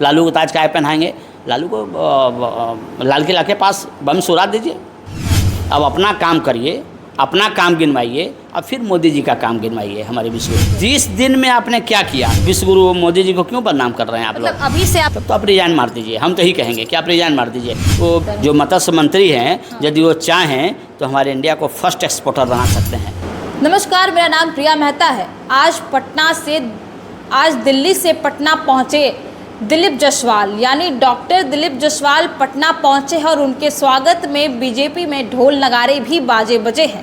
लालू को ताज काय पहनाएंगे? लालू को लाल किला के पास बम सुरा दीजिए। अब अपना काम करिए, अपना काम गिनवाइए, अब फिर मोदी जी का काम गिनवाइए। हमारे विश्व 30 दिन में आपने क्या किया? विश्व गुरु मोदी जी को क्यों बदनाम कर रहे हैं आप लोग? अभी से आप तो आप रिजाइन मार दीजिए। हम तो यही कहेंगे कि आप रिजाइन मार दीजिए। वो जो मत्स्य मंत्री हैं, यदि वो चाहें तो हमारे इंडिया को फर्स्ट एक्सपोर्टर बना सकते हैं। नमस्कार, मेरा नाम प्रिया मेहता है। आज दिल्ली से पटना पहुंचे दिलीप जायसवाल, यानी डॉक्टर दिलीप जायसवाल पटना पहुंचे हैं और उनके स्वागत में बीजेपी में ढोल नगाड़े भी बाजे बजे हैं।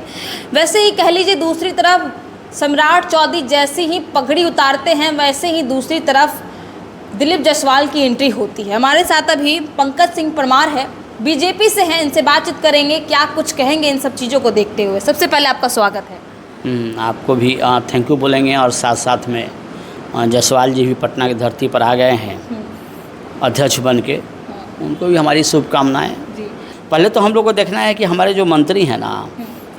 वैसे ही कह लीजिए, दूसरी तरफ सम्राट चौधरी जैसे ही पगड़ी उतारते हैं, वैसे ही दूसरी तरफ दिलीप जायसवाल की एंट्री होती है। हमारे साथ अभी पंकज सिंह परमार है, बीजेपी से हैं, इनसे बातचीत करेंगे, क्या कुछ कहेंगे इन सब चीज़ों को देखते हुए। सबसे पहले आपका स्वागत है। आपको भी थैंक यू बोलेंगे, और साथ साथ में जायसवाल जी भी पटना की धरती पर आ गए हैं अध्यक्ष बन के, उनको भी हमारी शुभकामनाएं। पहले तो हम लोग को देखना है कि हमारे जो मंत्री हैं ना,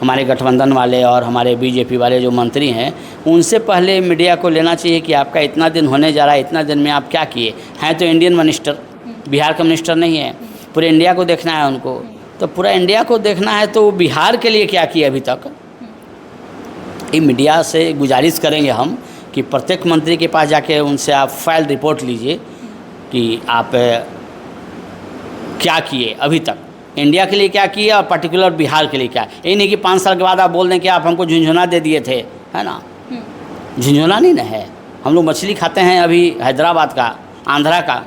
हमारे गठबंधन वाले और हमारे बीजेपी वाले जो मंत्री हैं, उनसे पहले मीडिया को लेना चाहिए कि आपका इतना दिन होने जा रहा है, इतना दिन में आप क्या किए हैं। तो इंडियन मिनिस्टर, बिहार का मिनिस्टर नहीं है। पूरे इंडिया को देखना है उनको, तो पूरा इंडिया को देखना है तो बिहार के लिए क्या किए अभी तक। ये मीडिया से गुजारिश करेंगे हम कि प्रत्येक मंत्री के पास जाके उनसे आप फाइल रिपोर्ट लीजिए कि आप क्या किए अभी तक, इंडिया के लिए क्या किए और पर्टिकुलर बिहार के लिए क्या। ये नहीं कि 5 साल के बाद आप बोल दें कि आप हमको झुंझुना दे दिए थे, है ना। झुंझुना नहीं ना है। हम लोग मछली खाते हैं अभी हैदराबाद का, आंध्रा का।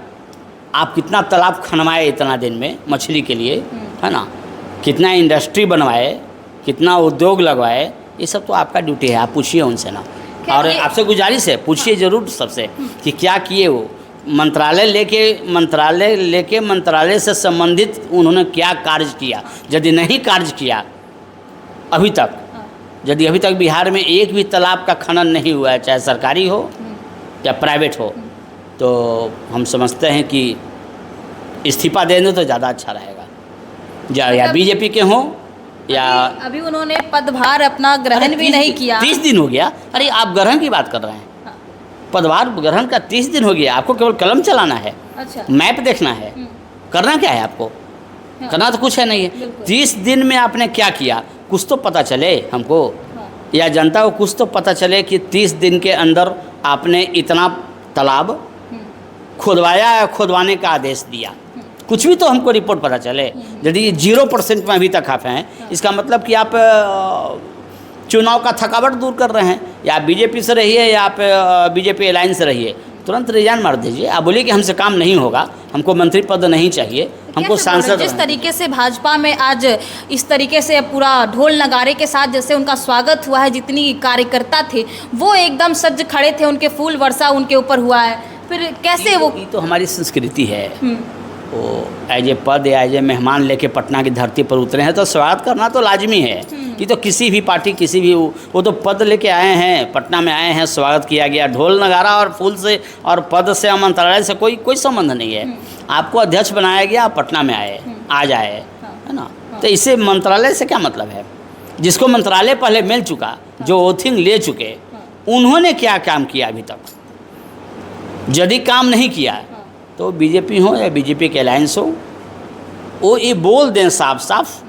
आप कितना तालाब खनवाए इतना दिन में मछली के लिए, है ना। कितना इंडस्ट्री बनवाए, कितना उद्योग लगवाए, ये सब तो आपका ड्यूटी है। आप पूछिए उनसे ना, और आपसे गुजारिश है, पूछिए ज़रूर सबसे कि क्या किए वो। मंत्रालय लेके मंत्रालय से संबंधित उन्होंने क्या कार्य किया। यदि नहीं कार्य किया अभी तक, यदि अभी तक बिहार में एक भी तालाब का खनन नहीं हुआ है, चाहे सरकारी हो या प्राइवेट हो, तो हम समझते हैं कि इस्तीफा दे दें तो ज़्यादा अच्छा रहेगा। या बीजेपी के हों या अभी उन्होंने पदभार अपना ग्रहण भी नहीं किया। 30 दिन हो गया। अरे आप ग्रहण की बात कर रहे हैं। पदभार ग्रहण का 30 दिन हो गया। आपको केवल कलम चलाना है, अच्छा, मैप देखना है। करना क्या है आपको? करना तो कुछ है नहीं है। 30 दिन में आपने क्या किया, कुछ तो पता चले हमको, या जनता को कुछ तो पता चले कि 30 दिन के अंदर आपने इतना तालाब खुदवाया या खुदवाने का आदेश दिया। कुछ भी तो हमको रिपोर्ट पता चले। यदि 0% में अभी तक आप हैं, इसका मतलब कि आप चुनाव का थकावट दूर कर रहे हैं। या आप बीजेपी से रहिए या आप बीजेपी अलायंस से रहिए, तुरंत रिजाइन मार दीजिए। आप बोलिए कि हमसे काम नहीं होगा, हमको मंत्री पद नहीं चाहिए, हमको सांसद। जिस तरीके से भाजपा में आज इस तरीके से पूरा ढोल नगाड़े के साथ जैसे उनका स्वागत हुआ है, जितनी कार्यकर्ता थे वो एकदम सज खड़े थे, उनके फूल वर्षा उनके ऊपर हुआ है, फिर कैसे वो? ये तो हमारी संस्कृति है। वो एज ए पद या एज ए मेहमान लेके पटना की धरती पर उतरे हैं तो स्वागत करना तो लाजमी है। ये तो किसी भी पार्टी, किसी भी, वो तो पद लेके आए हैं, पटना में आए हैं, स्वागत किया गया। ढोल नगाड़ा और फूल से और पद से, मंत्रालय से कोई संबंध नहीं है। आपको अध्यक्ष बनाया गया, आप पटना में आए, आज आए, है ना। तो इससे मंत्रालय से क्या मतलब है? जिसको मंत्रालय पहले मिल चुका, जो ओथिंग ले चुके, उन्होंने क्या काम किया अभी तक? यदि काम नहीं किया तो बीजेपी हो या बीजेपी के अलायंस हो, वो ये बोल दें साफ साफ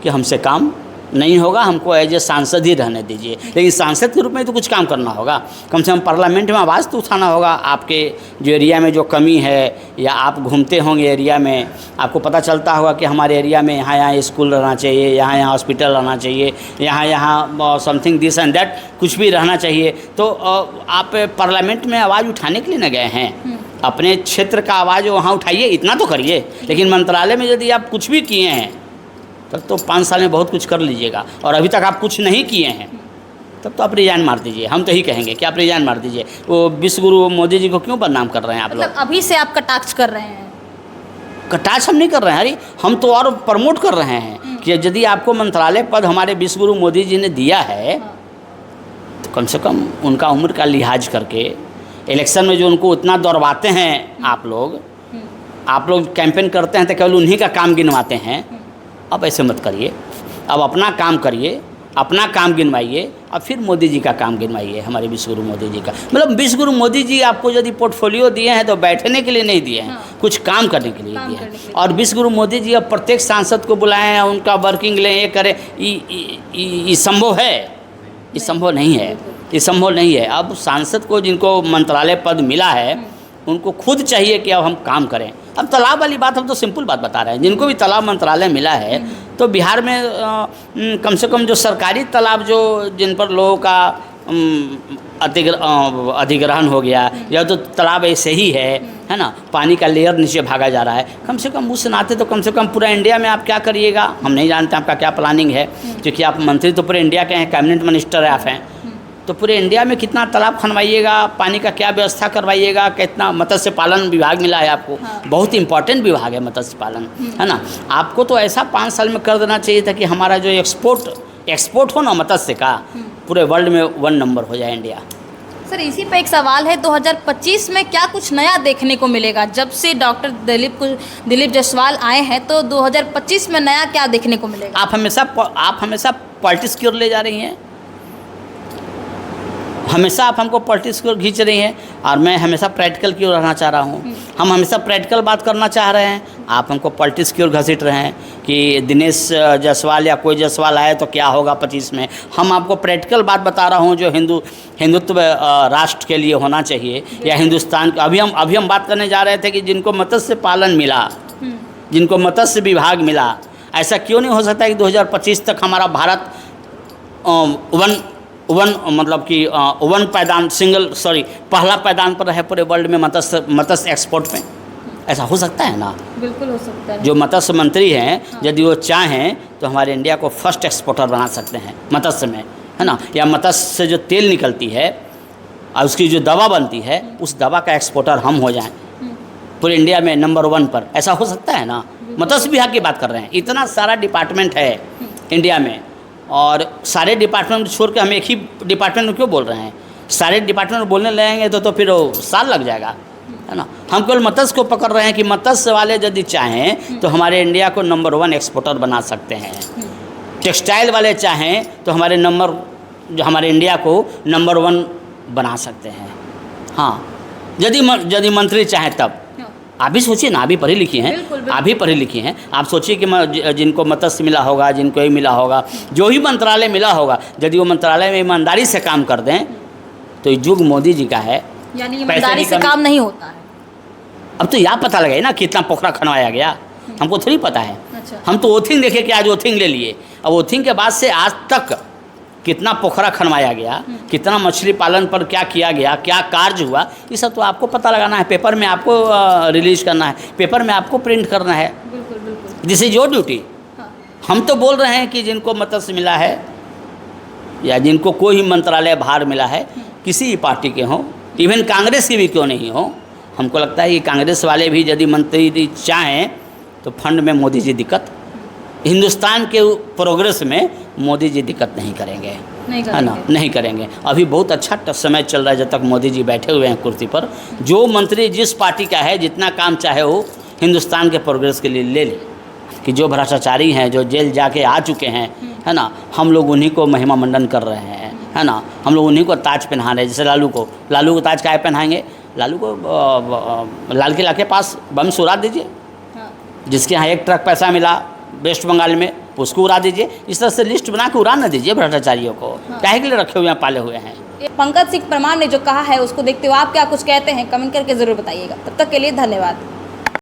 कि हमसे काम नहीं होगा, हमको एज ए सांसद ही रहने दीजिए। लेकिन सांसद के रूप में तो कुछ काम करना होगा, कम से कम पार्लियामेंट में आवाज़ तो उठाना होगा। आपके जो एरिया में जो कमी है, या आप घूमते होंगे एरिया में, आपको पता चलता होगा कि हमारे एरिया में यहाँ स्कूल रहना चाहिए, यहाँ हॉस्पिटल रहना चाहिए, यहाँ समथिंग दिस एंड दैट, कुछ भी रहना चाहिए। तो आप पार्लियामेंट में आवाज़ उठाने के लिए न गए हैं, अपने क्षेत्र का आवाज़ वहाँ उठाइए, इतना तो करिए। लेकिन मंत्रालय में यदि आप कुछ भी किए हैं तब तो 5 साल में बहुत कुछ कर लीजिएगा, और अभी तक आप कुछ नहीं किए हैं तब तो आप रिजाइन मार दीजिए। हम तो यही कहेंगे कि आप रिजाइन मार दीजिए। वो विश्व गुरु मोदी जी को क्यों बदनाम कर रहे हैं आप लोग? अभी से आप कटाक्ष कर रहे हैं? कटाक्ष हम नहीं कर रहे हैं। अरे हम तो और प्रमोट कर रहे हैं कि यदि आपको मंत्रालय पद हमारे विश्व गुरु मोदी जी ने दिया है, तो कम से कम उनका उम्र का लिहाज करके, इलेक्शन में जो उनको उतना दौड़वाते हैं आप लोग कैंपेन करते हैं तो केवल उन्हीं का काम गिनवाते हैं। अब ऐसे मत करिए। अब अपना काम करिए, अपना काम गिनवाइए, अब फिर मोदी जी का काम गिनवाइए, हमारे विश्वगुरु मोदी जी का। मतलब विश्वगुरु मोदी जी आपको यदि पोर्टफोलियो दिए हैं तो बैठने के लिए नहीं दिए हैं, कुछ काम करने के लिए दिए हैं। और विश्वगुरु मोदी जी अब प्रत्येक सांसद को बुलाएं, उनका वर्किंग लें, ये करें, ये संभव है? ये संभव नहीं है, ये संभव नहीं है। अब सांसद को जिनको मंत्रालय पद मिला है उनको खुद चाहिए कि अब हम काम करें। अब तालाब वाली बात हम तो सिंपल बात बता रहे हैं, जिनको भी तालाब मंत्रालय मिला है तो बिहार में कम से कम जो सरकारी तालाब जो जिन पर लोगों का अधिग्रहण हो गया या तो तालाब ऐसे ही है ना, पानी का लेयर नीचे भागा जा रहा है, कम से कम उस नाते तो कम से कम पूरा इंडिया में आप क्या करिएगा, हम नहीं जानते आपका क्या प्लानिंग है, क्योंकि आप मंत्री तो पूरे इंडिया के हैं, कैबिनेट मिनिस्टर आप हैं, तो पूरे इंडिया में कितना तालाब खनवाइएगा, पानी का क्या व्यवस्था करवाइएगा, कितना मत्स्य पालन विभाग मिला है आपको, बहुत इंपॉर्टेंट विभाग है मत्स्य पालन, है ना। आपको तो ऐसा 5 साल में कर देना चाहिए था कि हमारा जो एक्सपोर्ट हो ना मत्स्य का, पूरे वर्ल्ड में 1 नंबर हो जाए इंडिया। सर इसी पे एक सवाल है, 2025 में क्या कुछ नया देखने को मिलेगा? जब से डॉक्टर दिलीप जायसवाल आए हैं तो 2025 में नया क्या देखने को मिलेगा? आप हमेशा पॉलिटिक्स की ओर ले जा रही हैं, हमेशा आप हमको पॉलिटिक्स की ओर खींच रही हैं और मैं हमेशा प्रैक्टिकल की ओर रहना चाह रहा हूँ। हम हमेशा प्रैक्टिकल बात करना चाह रहे हैं, आप हमको पॉलिटिक्स की ओर घसीट रहे हैं कि दिनेश जायसवाल या कोई जायसवाल आए तो क्या होगा 25 में। हम आपको प्रैक्टिकल बात बता रहा हूँ जो हिंदुत्व राष्ट्र के लिए होना चाहिए या हिंदुस्तान। अभी हम बात करने जा रहे थे कि जिनको मत्स्य पालन मिला, जिनको मत्स्य विभाग मिला, ऐसा क्यों नहीं हो सकता कि 2025 तक हमारा भारत पहला पैदान पर रहे पूरे वर्ल्ड में मत्स्य एक्सपोर्ट में? ऐसा हो सकता है ना? बिल्कुल हो सकता है। जो मत्स्य मंत्री हैं यदि वो चाहें तो हमारे इंडिया को फर्स्ट एक्सपोर्टर बना सकते हैं मत्स्य में, है ना। या मत्स्य से जो तेल निकलती है और उसकी जो दवा बनती है, उस दवा का एक्सपोर्टर हम हो जाएं पूरे इंडिया में नंबर 1 पर। ऐसा हो सकता है ना? मत्स्य विभाग की बात कर रहे हैं, इतना सारा डिपार्टमेंट है इंडिया में और सारे डिपार्टमेंट छोड़ के हम एक ही डिपार्टमेंट में क्यों बोल रहे हैं? सारे डिपार्टमेंट बोलने लगेंगे तो फिर साल लग जाएगा, है ना। हम केवल मत्स्य को पकड़ रहे हैं कि मत्स्य वाले यदि चाहें तो हमारे इंडिया को नंबर 1 एक्सपोर्टर बना सकते हैं। टेक्सटाइल वाले चाहें तो हमारे इंडिया को नंबर 1 बना सकते हैं। हाँ, यदि मंत्री चाहें तब। आप भी सोचिए ना, आप भी पढ़ी लिखी हैं, आप भी पढ़ी लिखी हैं, आप सोचिए कि जिनको मत्स्य मिला होगा, जिनको ही मिला होगा, जो ही मंत्रालय मिला होगा, यदि वो मंत्रालय में ईमानदारी से काम कर दें तो ये युग मोदी जी का है। यानी ईमानदारी से काम नहीं होता है। अब तो यह पता लगे ना कितना पोखरा खनवाया गया, हमको थोड़ी पता है। अच्छा। हम तो ओथिंग देखे कि आज ओथिंग ले लिए, अब ओथिंग के बाद से आज तक कितना पोखरा खनवाया गया, कितना मछली पालन पर क्या किया गया, क्या कार्य हुआ, ये सब तो आपको पता लगाना है, पेपर में आपको रिलीज करना है, पेपर में आपको प्रिंट करना है। बिल्कुल बिल्कुल, दिस इज योर ड्यूटी। हम तो बोल रहे हैं कि जिनको मत्स्य मिला है या जिनको कोई मंत्रालय भार मिला है, किसी भी पार्टी के हों, इवन कांग्रेस के भी क्यों नहीं हो, हमको लगता है कि कांग्रेस वाले भी यदि मंत्री चाहें तो फंड में मोदी जी दिक्कत, हिंदुस्तान के प्रोग्रेस में मोदी जी दिक्कत नहीं करेंगे, है ना, नहीं करेंगे। अभी बहुत अच्छा समय चल रहा है जब तक मोदी जी बैठे हुए हैं कुर्सी पर। जो मंत्री जिस पार्टी का है, जितना काम चाहे वो हिंदुस्तान के प्रोग्रेस के लिए ले ले, कि जो भ्रष्टाचारी हैं, जो जेल जाके आ चुके हैं, है ना, हम लोग उन्हीं को महिमा मंडन कर रहे हैं, है ना, हम लोग उन्हीं को ताज पहना रहे हैं। जैसे लालू को ताज काहे पहनाएंगे? लालू को लाल किला के पास बम से उड़ा दीजिए, जिसके यहाँ 1 ट्रक पैसा मिला वेस्ट बंगाल में, उसको उड़ा दीजिए। इस तरह से लिस्ट बना के उड़ा ना दीजिए भ्रष्टाचारियों को, काहे के लिए रखे हुए हैं, पाले हुए हैं। पंकज सिंह परमार ने जो कहा है उसको देखते हुए आप क्या कुछ कहते हैं, कमेंट करके ज़रूर बताइएगा। तब तक के लिए धन्यवाद।